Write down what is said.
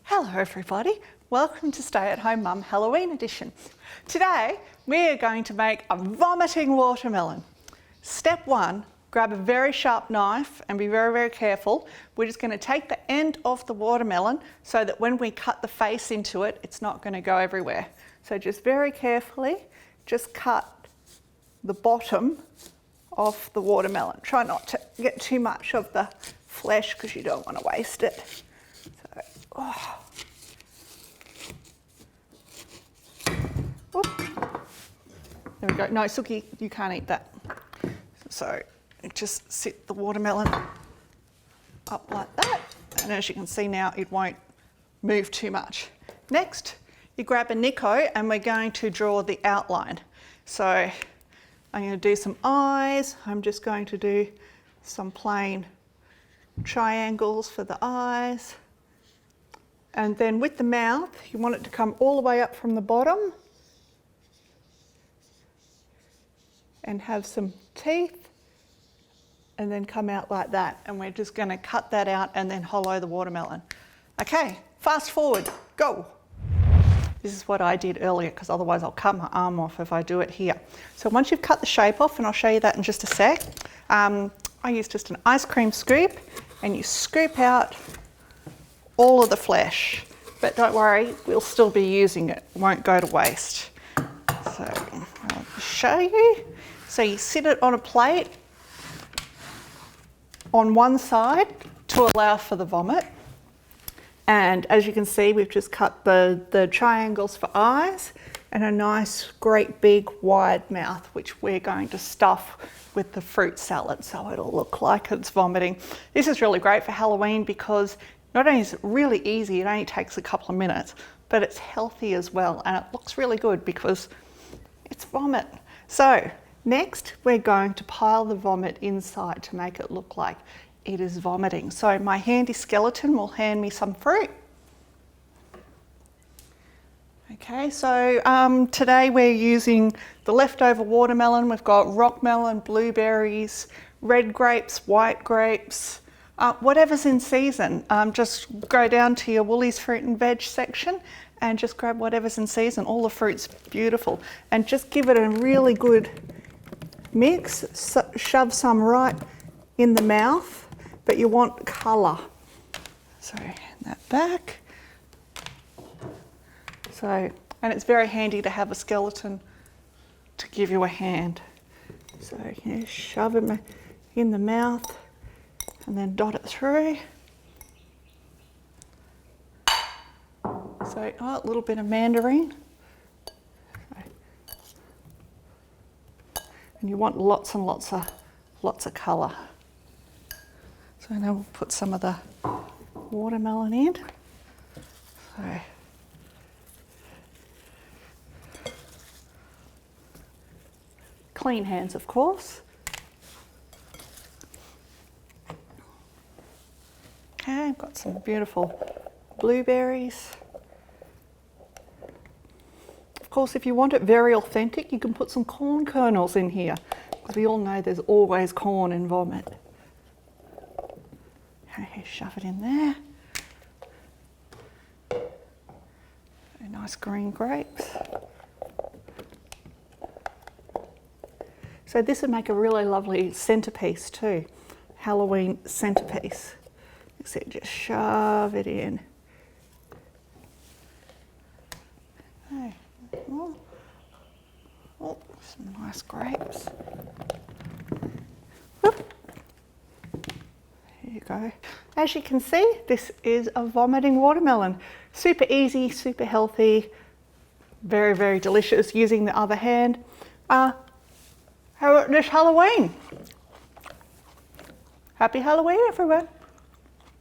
Hello everybody, welcome to Stay at Home Mum Halloween edition. Today we are going to make a vomiting watermelon. Step one, grab a very sharp knife and be very careful. We're just going to take the end of the watermelon so that when we cut the face into it, it's not going to go everywhere. So just very carefully, just cut the bottom of the watermelon. Try not to get too much of the flesh because you don't want to waste it. So, oh. There we go. No, Suki, you can't eat that. So just sit the watermelon up like that. And as you can see now, it won't move too much. Next, you grab a Nico and we're going to draw the outline. So I'm going to do some eyes. I'm just going to do some plain triangles for the eyes. And then with the mouth, you want it to come all the way up from the bottom and have some teeth and then come out like that. And we're just going to cut that out and then hollow the watermelon. Okay, fast forward, go. This is what I did earlier because otherwise I'll cut my arm off if I do it here. So once you've cut the shape off, and I'll show you that in just a sec, I use just an ice cream scoop and you scoop out all of the flesh. But don't worry, we'll still be using it. It won't go to waste. So I'll show you. So you sit it on a plate on one side to allow for the vomit. And as you can see, we've just cut the triangles for eyes and a nice, great, big, wide mouth, which we're going to stuff with the fruit salad so it'll look like it's vomiting. This is really great for Halloween because not only is it really easy, it only takes a couple of minutes, but it's healthy as well and it looks really good because it's vomit. So next, we're going to pile the vomit inside to make it look like it is vomiting. So my handy skeleton will hand me some fruit. Okay, so today we're using the leftover watermelon. We've got rock melon, blueberries, red grapes, white grapes, whatever's in season. Just go down to your Woolies fruit and veg section and just grab whatever's in season. All the fruit's beautiful. And just give it a really good mix. Shove some right in the mouth, but you want colour. So hand that back. So, and it's very handy to have a skeleton to give you a hand. So you shove them in the mouth and then dot it through. So, oh, a little bit of mandarin. And you want lots and lots of colour. So now we'll put some of the watermelon in. So clean hands, of course. Okay, I've got some beautiful blueberries. Of course, if you want it very authentic, you can put some corn kernels in here, because we all know there's always corn in vomit. Okay, shove it in there. Very nice green grapes. So this would make a really lovely centerpiece too, Halloween centerpiece. So just shove it in. Okay. Oh, some nice grapes. Whoop. There you go. As you can see, this is a vomiting watermelon. Super easy, super healthy, very delicious. Using the other hand. How about this Halloween? Happy Halloween, everyone.